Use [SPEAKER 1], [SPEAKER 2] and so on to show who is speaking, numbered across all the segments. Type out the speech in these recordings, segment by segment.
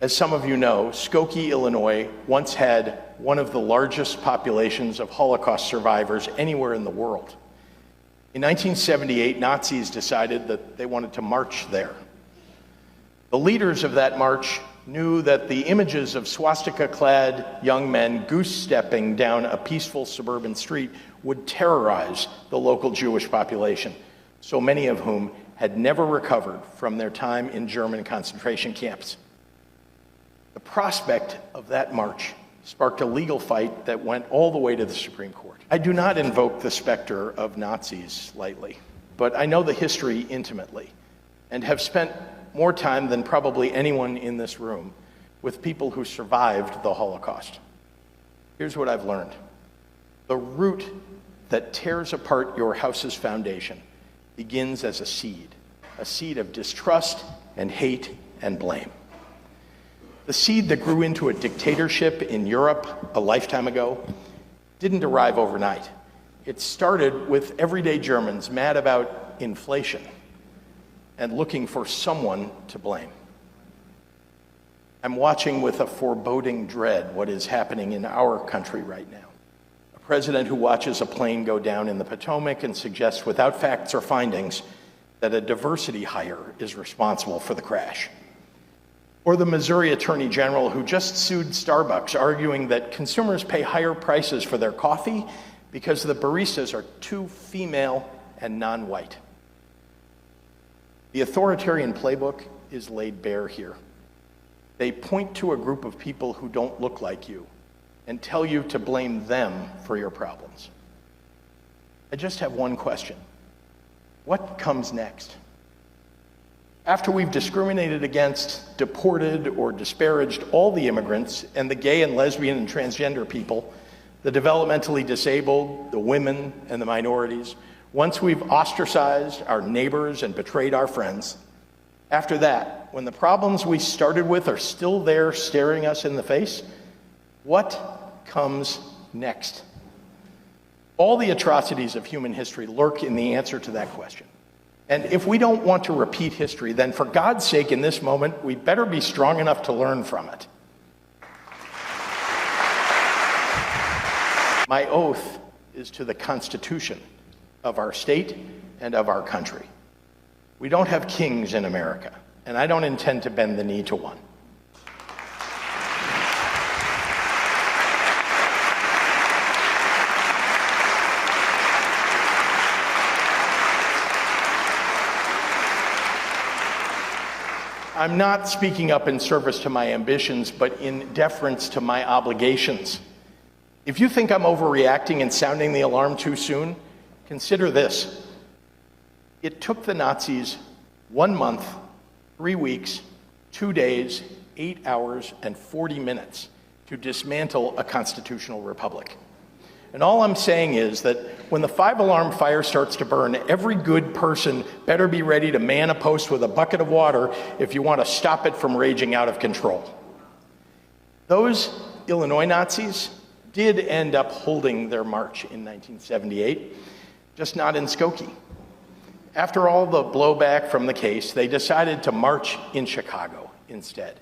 [SPEAKER 1] As some of you know, Skokie, Illinois once had one of the largest populations of Holocaust survivors anywhere in the world. In 1978, Nazis decided that they wanted to march there. The leaders of that march knew that the images of swastika-clad young men goose-stepping down a peaceful suburban street would terrorize the local Jewish population, so many of whom had never recovered from their time in German concentration camps. The prospect of that march sparked a legal fight that went all the way to the Supreme Court. I do not invoke the specter of Nazis lightly, but I know the history intimately and have spent more time than probably anyone in this room with people who survived the Holocaust. Here's what I've learned. The root that tears apart your house's foundation begins as a seed of distrust and hate and blame. The seed that grew into a dictatorship in Europe a lifetime ago didn't arrive overnight. It started with everyday Germans mad about inflation and looking for someone to blame. I'm watching with a foreboding dread what is happening in our country right now. A president who watches a plane go down in the Potomac and suggests without facts or findings that a diversity hire is responsible for the crash. Or the Missouri Attorney General who just sued Starbucks, arguing that consumers pay higher prices for their coffee because the baristas are too female and non-white. The authoritarian playbook is laid bare here. They point to a group of people who don't look like you and tell you to blame them for your problems. I just have one question. What comes next? After we've discriminated against, deported, or disparaged all the immigrants and the gay and lesbian and transgender people, the developmentally disabled, the women, and the minorities, once we've ostracized our neighbors and betrayed our friends, after that, when the problems we started with are still there staring us in the face, what comes next? All the atrocities of human history lurk in the answer to that question. And if we don't want to repeat history, then for God's sake, in this moment, we better be strong enough to learn from it. My oath is to the Constitution of our state and of our country. We don't have kings in America, and I don't intend to bend the knee to one. I'm not speaking up in service to my ambitions, but in deference to my obligations. If you think I'm overreacting and sounding the alarm too soon, consider this. It took the Nazis 1 month, 3 weeks, 2 days, 8 hours, and 40 minutes to dismantle a constitutional republic. And all I'm saying is that when the 5-alarm fire starts to burn, every good person better be ready to man a post with a bucket of water if you want to stop it from raging out of control. Those Illinois Nazis did end up holding their march in 1978, just not in Skokie. After all the blowback from the case, they decided to march in Chicago instead.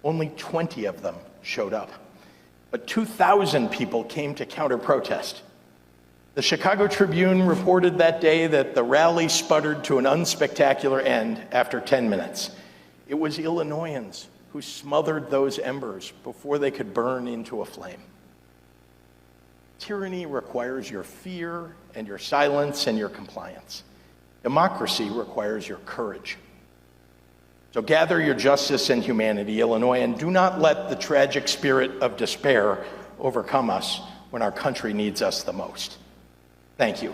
[SPEAKER 1] Only 20 of them showed up. But 2,000 people came to counter-protest. The Chicago Tribune reported that day that the rally sputtered to an unspectacular end after 10 minutes. It was Illinoisans who smothered those embers before they could burn into a flame. Tyranny requires your fear and your silence and your compliance. Democracy requires your courage. So gather your justice and humanity, Illinois, and do not let the tragic spirit of despair overcome us when our country needs us the most. Thank you.